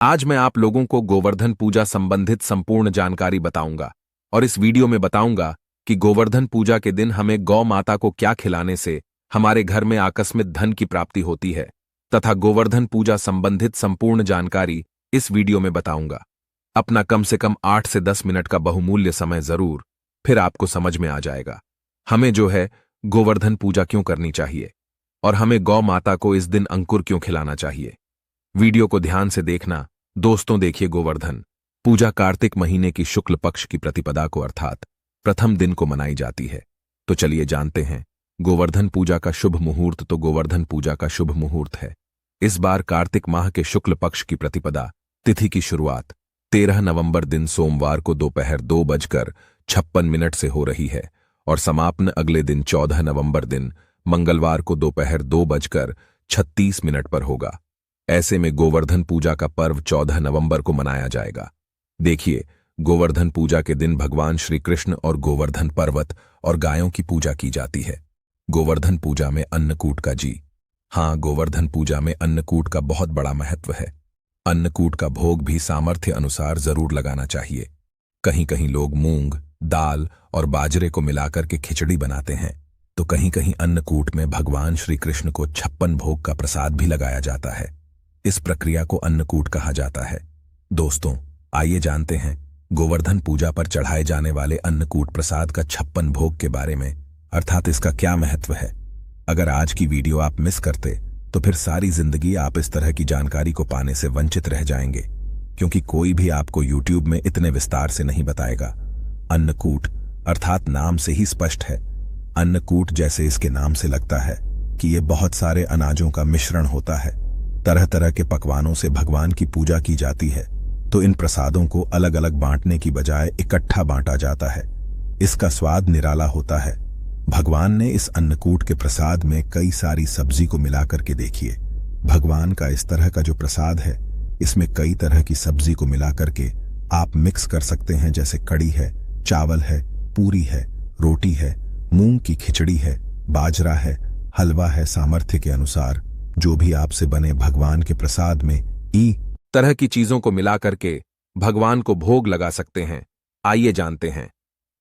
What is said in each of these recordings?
आज मैं आप लोगों को गोवर्धन पूजा संबंधित संपूर्ण जानकारी बताऊंगा और इस वीडियो में बताऊंगा कि गोवर्धन पूजा के दिन हमें गौ माता को क्या खिलाने से हमारे घर में आकस्मिक धन की प्राप्ति होती है तथा गोवर्धन पूजा संबंधित संपूर्ण जानकारी इस वीडियो में बताऊंगा। अपना कम से कम 8 से 10 मिनट का बहुमूल्य समय जरूर, फिर आपको समझ में आ जाएगा हमें जो है गोवर्धन पूजा क्यों करनी चाहिए और हमें गौ माता को इस दिन अंकुर क्यों खिलाना चाहिए। वीडियो को ध्यान से देखना दोस्तों। देखिए, गोवर्धन पूजा कार्तिक महीने की शुक्ल पक्ष की प्रतिपदा को अर्थात प्रथम दिन को मनाई जाती है। तो चलिए जानते हैं गोवर्धन पूजा का शुभ मुहूर्त। तो गोवर्धन पूजा का शुभ मुहूर्त है इस बार कार्तिक माह के शुक्ल पक्ष की प्रतिपदा तिथि की शुरुआत 13 नवंबर दिन सोमवार को दोपहर 2:56 से हो रही है और समापन अगले दिन 14 नवंबर दिन मंगलवार को दोपहर 2:36 पर होगा। ऐसे में गोवर्धन पूजा का पर्व 14 नवंबर को मनाया जाएगा। देखिए, गोवर्धन पूजा के दिन भगवान श्री कृष्ण और गोवर्धन पर्वत और गायों की पूजा की जाती है। गोवर्धन पूजा में अन्नकूट का हाँ, गोवर्धन पूजा में अन्नकूट का बहुत बड़ा महत्व है। अन्नकूट का भोग भी सामर्थ्य अनुसार जरूर लगाना चाहिए। कहीं कहीं लोग मूंग, दाल और बाजरे को मिलाकर के खिचड़ी बनाते हैं, तो कहीं कहीं अन्नकूट में भगवान श्री कृष्ण को 56 भोग का प्रसाद भी लगाया जाता है। इस प्रक्रिया को अन्नकूट कहा जाता है। दोस्तों, आइए जानते हैं गोवर्धन पूजा पर चढ़ाए जाने वाले अन्नकूट प्रसाद का 56 भोग के बारे में, अर्थात इसका क्या महत्व है। अगर आज की वीडियो आप मिस करते तो फिर सारी जिंदगी आप इस तरह की जानकारी को पाने से वंचित रह जाएंगे, क्योंकि कोई भी आपको यूट्यूब में इतने विस्तार से नहीं बताएगा। अन्नकूट अर्थात नाम से ही स्पष्ट है। अन्नकूट जैसे इसके नाम से लगता है कि ये बहुत सारे अनाजों का मिश्रण होता है। तरह तरह के पकवानों से भगवान की पूजा की जाती है, तो इन प्रसादों को अलग अलग बांटने की बजाय इकट्ठा बांटा जाता है। इसका स्वाद निराला होता है। भगवान ने इस अन्नकूट के प्रसाद में कई सारी सब्जी को मिलाकर के देखिए। भगवान का इस तरह का जो प्रसाद है, इसमें कई तरह की सब्जी को मिलाकर के आप मिक्स कर सकते हैं, जैसे कड़ी है, चावल है, पूरी है, रोटी है, मूंग की खिचड़ी है, बाजरा है, हलवा है। सामर्थ्य के अनुसार जो भी आपसे बने भगवान के प्रसाद में तरह की चीजों को मिलाकर के भगवान को भोग लगा सकते हैं। आइए जानते हैं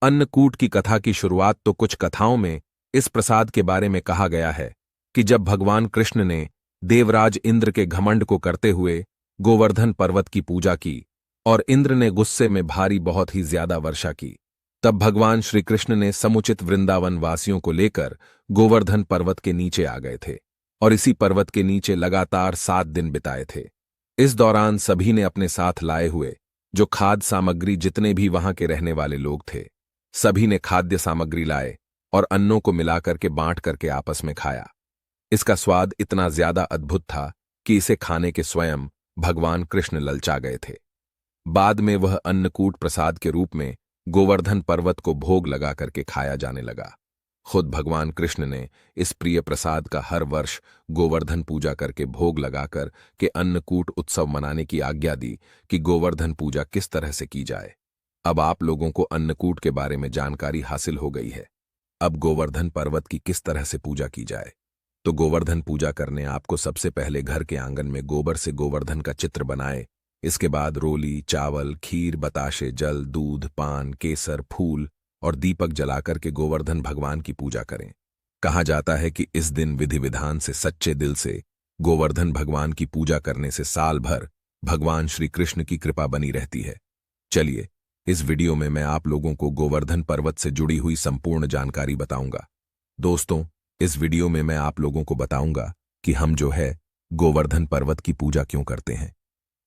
अन्नकूट की कथा की शुरुआत। तो कुछ कथाओं में इस प्रसाद के बारे में कहा गया है कि जब भगवान कृष्ण ने देवराज इंद्र के घमंड को करते हुए गोवर्धन पर्वत की पूजा की और इंद्र ने गुस्से में भारी बहुत ही ज्यादा वर्षा की, तब भगवान श्री कृष्ण ने समुचित वृंदावन वासियों को लेकर गोवर्धन पर्वत के नीचे आ गए थे और इसी पर्वत के नीचे लगातार 7 दिन बिताए थे। इस दौरान सभी ने अपने साथ लाए हुए जो खाद्य सामग्री, जितने भी वहां के रहने वाले लोग थे, सभी ने खाद्य सामग्री लाए और अन्नों को मिलाकर के बांट करके आपस में खाया। इसका स्वाद इतना ज्यादा अद्भुत था कि इसे खाने के स्वयं भगवान कृष्ण ललचा गए थे। बाद में वह अन्नकूट प्रसाद के रूप में गोवर्धन पर्वत को भोग लगा करके खाया जाने लगा। खुद भगवान कृष्ण ने इस प्रिय प्रसाद का हर वर्ष गोवर्धन पूजा करके भोग लगाकर के अन्नकूट उत्सव मनाने की आज्ञा दी कि गोवर्धन पूजा किस तरह से की जाए। अब आप लोगों को अन्नकूट के बारे में जानकारी हासिल हो गई है। अब गोवर्धन पर्वत की किस तरह से पूजा की जाए। तो गोवर्धन पूजा करने आपको सबसे पहले घर के आंगन में गोबर से गोवर्धन का चित्र बनाए। इसके बाद रोली, चावल, खीर, बताशे, जल, दूध, पान, केसर, फूल और दीपक जलाकर के गोवर्धन भगवान की पूजा करें। कहा जाता है कि इस दिन विधि विधान से सच्चे दिल से गोवर्धन भगवान की पूजा करने से साल भर भगवान श्री कृष्ण की कृपा बनी रहती है। चलिए, इस वीडियो में मैं आप लोगों को गोवर्धन पर्वत से जुड़ी हुई संपूर्ण जानकारी बताऊंगा। दोस्तों, इस वीडियो में मैं आप लोगों को बताऊंगा कि हम जो है गोवर्धन पर्वत की पूजा क्यों करते हैं।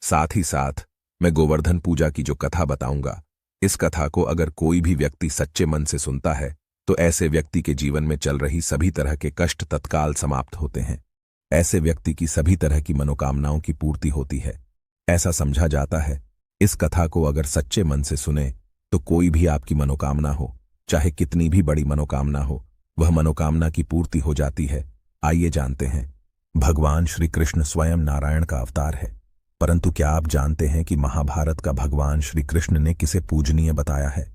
साथ ही साथ मैं गोवर्धन पूजा की जो कथा बताऊंगा, इस कथा को अगर कोई भी व्यक्ति सच्चे मन से सुनता है तो ऐसे व्यक्ति के जीवन में चल रही सभी तरह के कष्ट तत्काल समाप्त होते हैं। ऐसे व्यक्ति की सभी तरह की मनोकामनाओं की पूर्ति होती है। ऐसा समझा जाता है इस कथा को अगर सच्चे मन से सुने तो कोई भी आपकी मनोकामना हो, चाहे कितनी भी बड़ी मनोकामना हो, वह मनोकामना की पूर्ति हो जाती है। आइए जानते हैं। भगवान श्री कृष्ण स्वयं नारायण का अवतार है, परंतु क्या आप जानते हैं कि महाभारत का भगवान श्री कृष्ण ने किसे पूजनीय बताया है।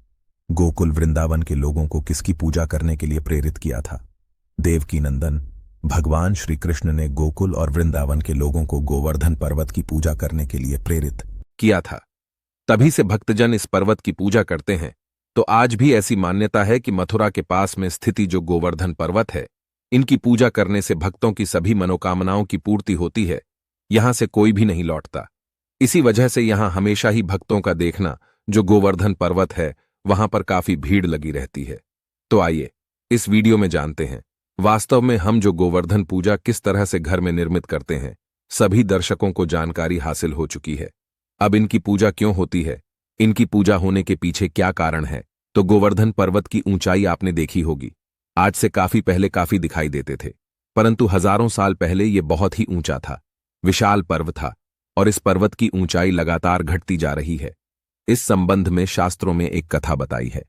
गोकुल वृंदावन के लोगों को किसकी पूजा करने के लिए प्रेरित किया था। देवकी नंदन भगवान श्री कृष्ण ने गोकुल और वृंदावन के लोगों को गोवर्धन पर्वत की पूजा करने के लिए प्रेरित किया था। तभी से भक्तजन इस पर्वत की पूजा करते हैं। तो आज भी ऐसी मान्यता है कि मथुरा के पास में स्थिति जो गोवर्धन पर्वत है, इनकी पूजा करने से भक्तों की सभी मनोकामनाओं की पूर्ति होती है। यहां से कोई भी नहीं लौटता। इसी वजह से यहां हमेशा ही भक्तों का देखना जो गोवर्धन पर्वत है, वहां पर काफी भीड़ लगी रहती है। तो आइए इस वीडियो में जानते हैं वास्तव में हम जो गोवर्धन पूजा किस तरह से घर में निर्मित करते हैं। सभी दर्शकों को जानकारी हासिल हो चुकी है। अब इनकी पूजा क्यों होती है, इनकी पूजा होने के पीछे क्या कारण है। तो गोवर्धन पर्वत की ऊंचाई आपने देखी होगी। आज से काफी पहले काफी दिखाई देते थे, परंतु हजारों साल पहले ये बहुत ही ऊंचा था, विशाल पर्वत था, और इस पर्वत की ऊंचाई लगातार घटती जा रही है। इस संबंध में शास्त्रों में एक कथा बताई है।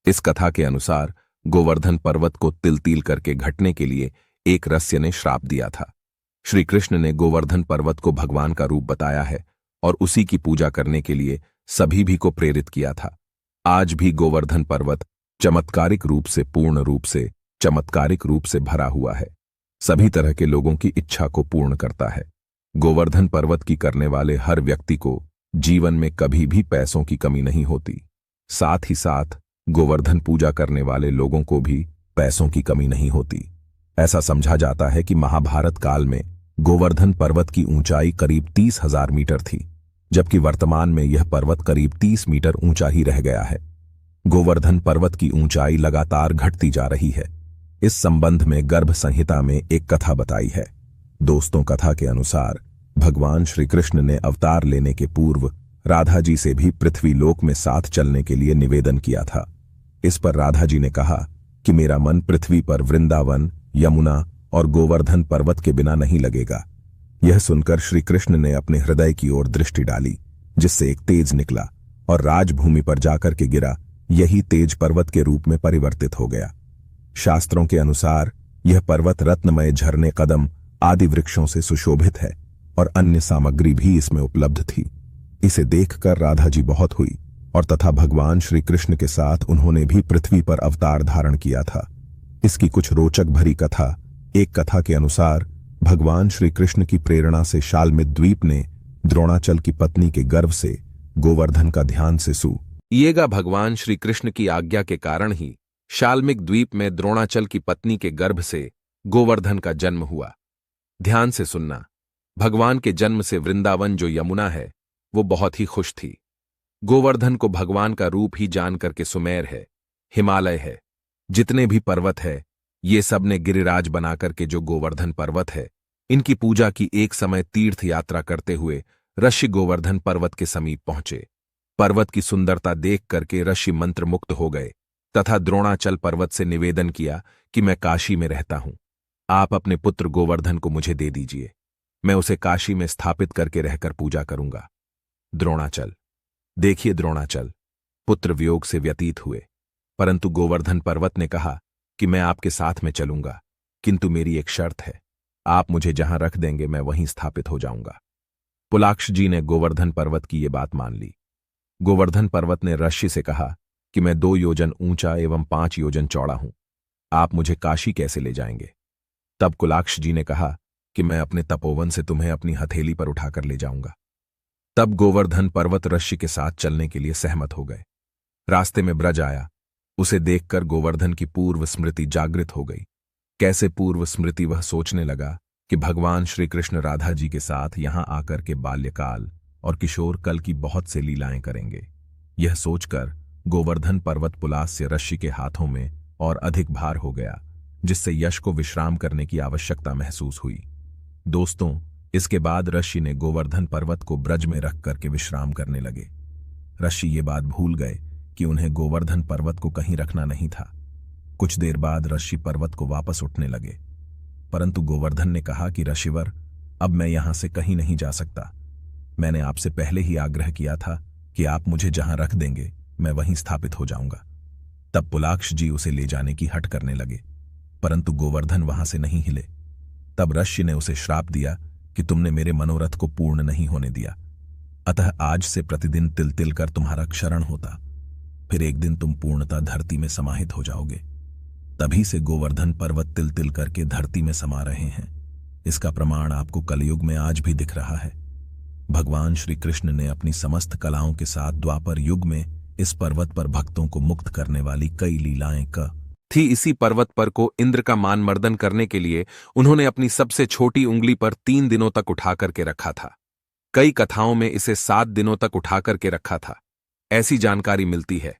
इस कथा के अनुसार गोवर्धन पर्वत को तिल तिल करके घटने के लिए एक रस्य ने श्राप दिया था। श्री कृष्ण ने गोवर्धन पर्वत को भगवान का रूप बताया है और उसी की पूजा करने के लिए सभी भी को प्रेरित किया था। आज भी गोवर्धन पर्वत चमत्कारिक रूप से पूर्ण रूप से चमत्कारिक रूप से भरा हुआ है, सभी तरह के लोगों की इच्छा को पूर्ण करता है। गोवर्धन पर्वत की करने वाले हर व्यक्ति को जीवन में कभी भी पैसों की कमी नहीं होती। साथ ही साथ गोवर्धन पूजा करने वाले लोगों को भी पैसों की कमी नहीं होती। ऐसा समझा जाता है कि महाभारत काल में गोवर्धन पर्वत की ऊंचाई करीब 30,000 मीटर थी, जबकि वर्तमान में यह पर्वत करीब 30 मीटर ऊंचा ही रह गया है। गोवर्धन पर्वत की ऊंचाई लगातार घटती जा रही है। इस संबंध में गर्भ संहिता में एक कथा बताई है। दोस्तों, कथा के अनुसार भगवान श्री कृष्ण ने अवतार लेने के पूर्व राधा जी से भी पृथ्वी लोक में साथ चलने के लिए निवेदन किया था। इस पर राधा जी ने कहा कि मेरा मन पृथ्वी पर वृंदावन, यमुना और गोवर्धन पर्वत के बिना नहीं लगेगा। यह सुनकर श्री कृष्ण ने अपने हृदय की ओर दृष्टि डाली, जिससे एक तेज निकला और राजभूमि पर जाकर के गिरा। यही तेज पर्वत के रूप में परिवर्तित हो गया। शास्त्रों के अनुसार यह पर्वत रत्नमय झरने, कदम आदि वृक्षों से सुशोभित है और अन्य सामग्री भी इसमें उपलब्ध थी। इसे देखकर राधा जी बहुत हुई और तथा भगवान श्री कृष्ण के साथ उन्होंने भी पृथ्वी पर अवतार धारण किया था। इसकी कुछ रोचक भरी कथा। एक कथा के अनुसार भगवान श्री कृष्ण की प्रेरणा से शाल्मिक द्वीप ने द्रोणाचल की पत्नी के गर्भ से गोवर्धन का ध्यान से येगा भगवान श्री कृष्ण की आज्ञा के कारण ही शाल्मिक द्वीप में द्रोणाचल की पत्नी के गर्भ से गोवर्धन का जन्म हुआ। ध्यान से सुनना, भगवान के जन्म से वृंदावन जो यमुना है वो बहुत ही खुश थी। गोवर्धन को भगवान का रूप ही जान करके सुमेर है, हिमालय है, जितने भी पर्वत है, ये सब ने गिरिराज बनाकर के जो गोवर्धन पर्वत है, इनकी पूजा की। एक समय तीर्थ यात्रा करते हुए ऋषि गोवर्धन पर्वत के समीप पहुंचे। पर्वत की सुंदरता देख करके ऋषि मंत्रमुग्ध हो गए तथा द्रोणाचल पर्वत से निवेदन किया कि मैं काशी में रहता हूं, आप अपने पुत्र गोवर्धन को मुझे दे दीजिए, मैं उसे काशी में स्थापित करके रहकर पूजा करूंगा। द्रोणाचल, देखिए द्रोणाचल पुत्र वियोग से व्यतीत हुए, परंतु गोवर्धन पर्वत ने कहा कि मैं आपके साथ में चलूंगा, किंतु मेरी एक शर्त है, आप मुझे जहां रख देंगे मैं वहीं स्थापित हो जाऊंगा। पुलाक्ष जी ने गोवर्धन पर्वत की ये बात मान ली। गोवर्धन पर्वत ने ऋषि से कहा कि मैं 2 योजन ऊंचा एवं 5 योजन चौड़ा हूं, आप मुझे काशी कैसे ले जाएंगे। तब कुलाक्ष जी ने कहा कि मैं अपने तपोवन से तुम्हें अपनी हथेली पर उठाकर ले जाऊंगा। तब गोवर्धन पर्वत ऋषि के साथ चलने के लिए सहमत हो गए। रास्ते में ब्रज आया, उसे देखकर गोवर्धन की पूर्व स्मृति जागृत हो गई। कैसे पूर्व स्मृति, वह सोचने लगा कि भगवान श्री कृष्ण राधा जी के साथ यहां आकर के बाल्यकाल और किशोर कल की बहुत से लीलाएं करेंगे। यह सोचकर गोवर्धन पर्वत पुलास्य ऋषि के हाथों में और अधिक भार हो गया, जिससे यश को विश्राम करने की आवश्यकता महसूस हुई। दोस्तों, इसके बाद ऋषि ने गोवर्धन पर्वत को ब्रज में रख करके विश्राम करने लगे। ऋषि ये बात भूल गए कि उन्हें गोवर्धन पर्वत को कहीं रखना नहीं था। कुछ देर बाद ऋषि पर्वत को वापस उठने लगे, परंतु गोवर्धन ने कहा कि ऋषिवर, अब मैं यहां से कहीं नहीं जा सकता। मैंने आपसे पहले ही आग्रह किया था कि आप मुझे जहां रख देंगे मैं वहीं स्थापित हो जाऊंगा। तब पुलाक्ष जी उसे ले जाने की हट करने लगे, परंतु गोवर्धन वहां से नहीं हिले। तब ऋषि ने उसे श्राप दिया कि तुमने मेरे मनोरथ को पूर्ण नहीं होने दिया, अतः आज से प्रतिदिन तिल तिल कर तुम्हारा क्षरण होता, फिर एक दिन तुम पूर्णतः धरती में समाहित हो जाओगे। तभी से गोवर्धन पर्वत तिल तिल करके धरती में समा रहे हैं। इसका प्रमाण आपको कलयुग में आज भी दिख रहा है। भगवान श्री कृष्ण ने अपनी समस्त कलाओं के साथ द्वापर युग में इस पर्वत पर भक्तों को मुक्त करने वाली कई लीलाएं थी। इसी पर्वत पर को इंद्र का मान मर्दन करने के लिए उन्होंने अपनी सबसे छोटी उंगली पर 3 दिनों तक उठा करके रखा था। कई कथाओं में इसे 7 दिनों तक उठा करके रखा था, ऐसी जानकारी मिलती है।